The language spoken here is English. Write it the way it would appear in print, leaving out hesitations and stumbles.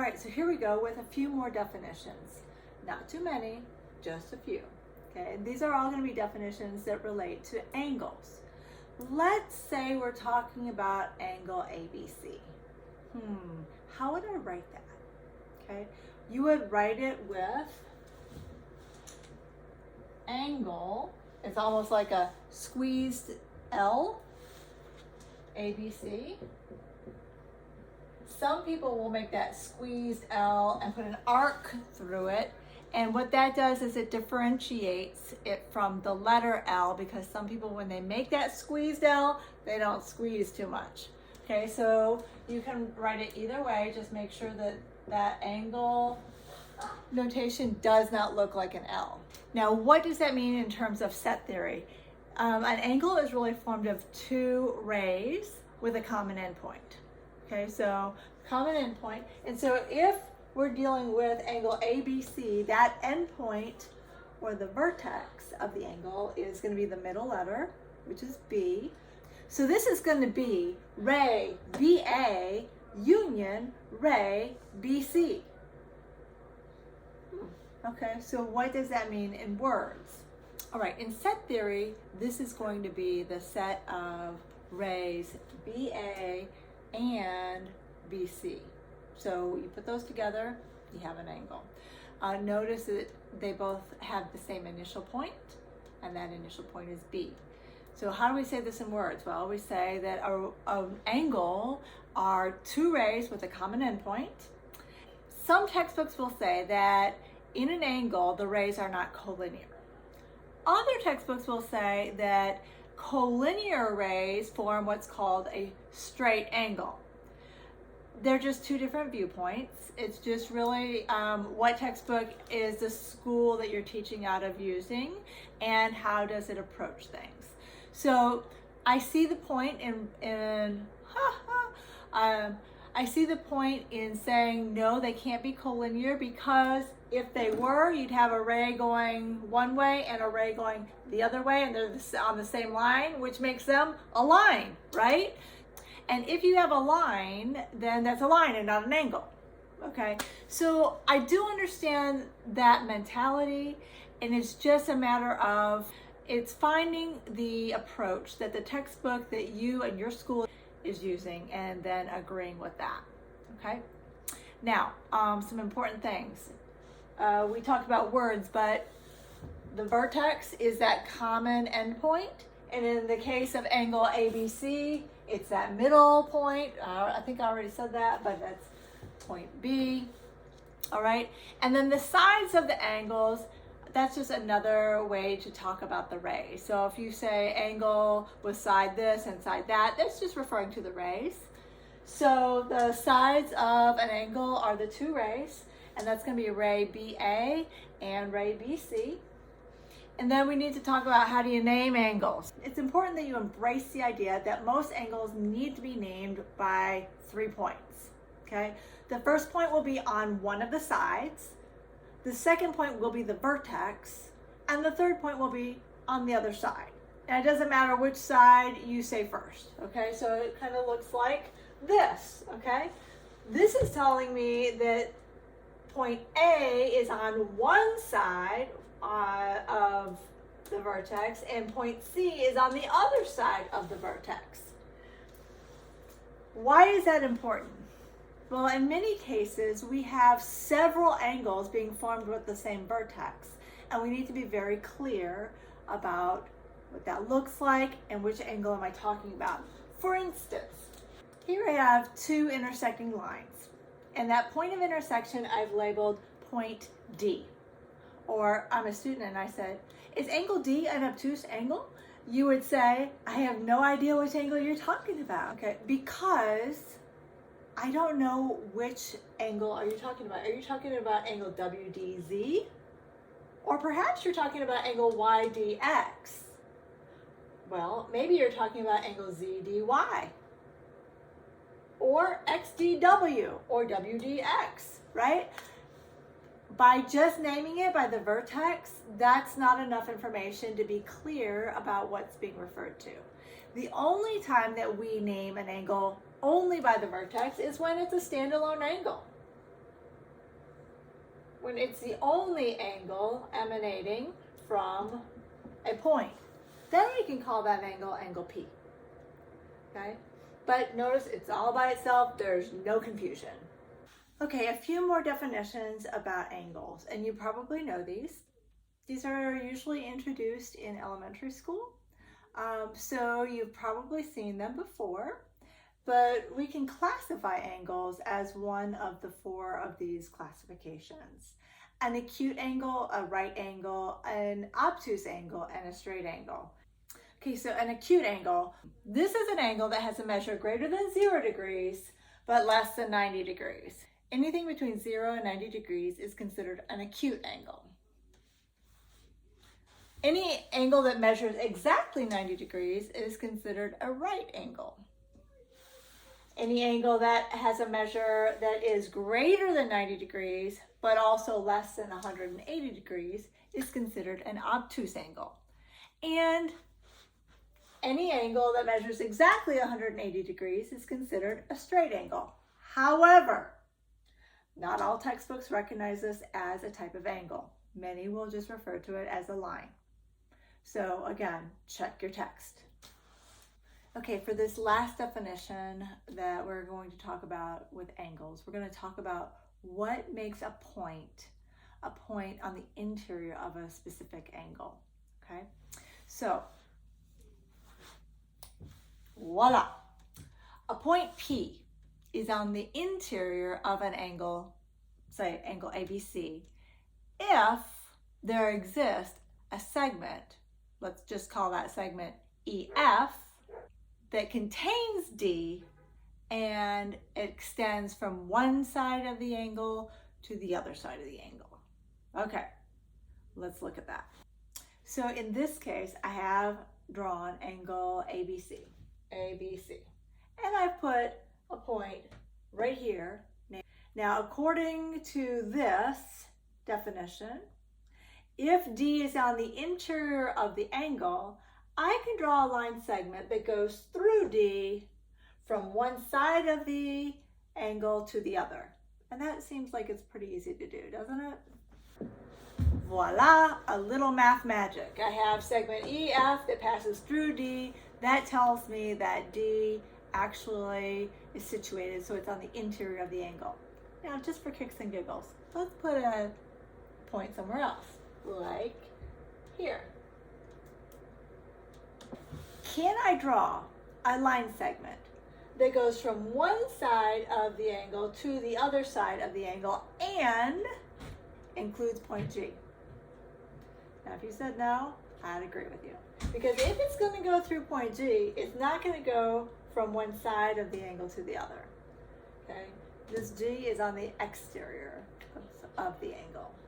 right, so here we go with a few more definitions. Not too many, just a few. Okay, and these are all going to be definitions that relate to angles. Let's say we're talking about angle ABC. How would I write that? Okay, you would write it with angle. It's almost like a squeezed L, ABC. Some people will make that squeezed L and put an arc through it. And what that does is it differentiates it from the letter L, because some people, when they make that squeezed L, they don't squeeze too much. Okay, so you can write it either way. Just make sure that that angle notation does not look like an L. Now, what does that mean in terms of set theory? An angle is really formed of two rays with a common endpoint. Okay, so common endpoint. And so if we're dealing with angle ABC, that endpoint or the vertex of the angle is going to be the middle letter, which is B. So this is going to be ray BA union ray BC. Okay, so what does that mean in words? All right, in set theory, this is going to be the set of rays BA and BC. So you put those together, you have an angle. Notice that they both have the same initial point, and that initial point is B. So how do we say this in words? Well, we say that an angle are two rays with a common endpoint. Some textbooks will say that in an angle, the rays are not collinear. Other textbooks will say that collinear rays form what's called a straight angle. They're just two different viewpoints. It's just really what textbook is the school that you're teaching out of using, and how does it approach things. So I see the point I see the point in saying no, they can't be collinear, because if they were, you'd have a ray going one way and a ray going the other way, and they're on the same line, which makes them a line, right? And if you have a line, then that's a line and not an angle. Okay, so I do understand that mentality, and it's just a matter of it's finding the approach that the textbook that you and your school is using, and then agreeing with that. Okay, now some important things. We talked about words, but the vertex is that common endpoint, and in the case of angle ABC, it's that middle point. I think I already said that, but that's point B. All right, and then the sides of the angles, that's just another way to talk about the ray. So if you say angle with side this and side that, that's just referring to the rays. So the sides of an angle are the two rays, and that's going to be ray BA and ray BC. And then we need to talk about, how do you name angles? It's important that you embrace the idea that most angles need to be named by 3 points. Okay, the first point will be on one of the sides. The second point will be the vertex, and the third point will be on the other side. And it doesn't matter which side you say first. Okay, so it kind of looks like this. Okay, this is telling me that point A is on one side of the vertex, and point C is on the other side of the vertex. Why is that important? Well, in many cases, we have several angles being formed with the same vertex, and we need to be very clear about what that looks like and which angle am I talking about. For instance, here I have two intersecting lines, and that point of intersection I've labeled point D. Or I'm a student and I said, is angle D an obtuse angle? You would say, I have no idea which angle you're talking about. Okay, because I don't know which angle are you talking about. Are you talking about angle WDZ? Or perhaps you're talking about angle YDX. Well, maybe you're talking about angle ZDY. Or XDW or WDX, right? By just naming it by the vertex, that's not enough information to be clear about what's being referred to. The only time that we name an angle only by the vertex is when it's a standalone angle. when it's the only angle emanating from a point. Then we can call that angle angle P. Okay? But notice it's all by itself, there's no confusion. Okay, a few more definitions about angles, and you probably know these. These are usually introduced in elementary school, so you've probably seen them before, but we can classify angles as one of the four of these classifications. An acute angle, a right angle, an obtuse angle, and a straight angle. Okay, so an acute angle, this is an angle that has a measure greater than 0 degrees, but less than 90 degrees. Anything between 0 and 90 degrees is considered an acute angle. Any angle that measures exactly 90 degrees is considered a right angle. Any angle that has a measure that is greater than 90 degrees, but also less than 180 degrees, is considered an obtuse angle. And any angle that measures exactly 180 degrees is considered a straight angle. However, not all textbooks recognize this as a type of angle. Many will just refer to it as a line. So again, check your text. Okay, for this last definition that we're going to talk about with angles, we're going to talk about what makes a point on the interior of a specific angle. Okay, so voila, a point P is on the interior of an angle, say angle ABC, if there exists a segment, let's just call that segment EF, that contains D and extends from one side of the angle to the other side of the angle. Okay, let's look at that. So in this case, I have drawn angle ABC, and I've put a point right here. Now, according to this definition, if D is on the interior of the angle, I can draw a line segment that goes through D from one side of the angle to the other. And that seems like it's pretty easy to do, doesn't it? Voila, a little math magic. I have segment EF that passes through D. That tells me that D actually is situated, so it's on the interior of the angle. Now, just for kicks and giggles, let's put a point somewhere else, like here. Can I draw a line segment that goes from one side of the angle to the other side of the angle and includes point G? Now, if you said no, I'd agree with you. Because if it's going to go through point G, it's not going to go from one side of the angle to the other. Okay? This G is on the exterior of the angle.